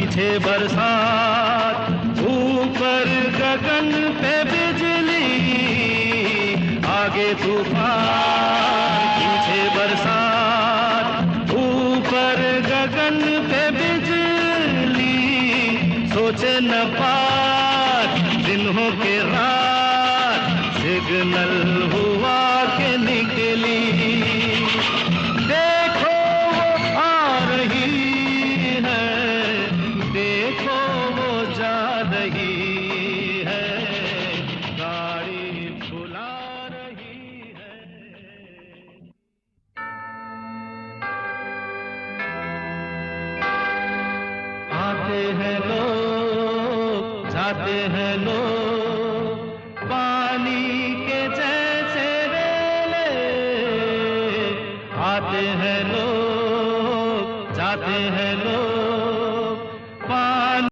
पीछे बरसात, ऊपर गगन पे बिजली, आगे तूफान, पीछे बरसात, ऊपर गगन पे बिजली, सोचे न पार दिन हो के रात, सिग्नल हुआ के निकली। देखो वो आ रही है, देखो वो जा रही है, गाड़ी बुला रही है। आते हैं लोग, जाते हैं लोग,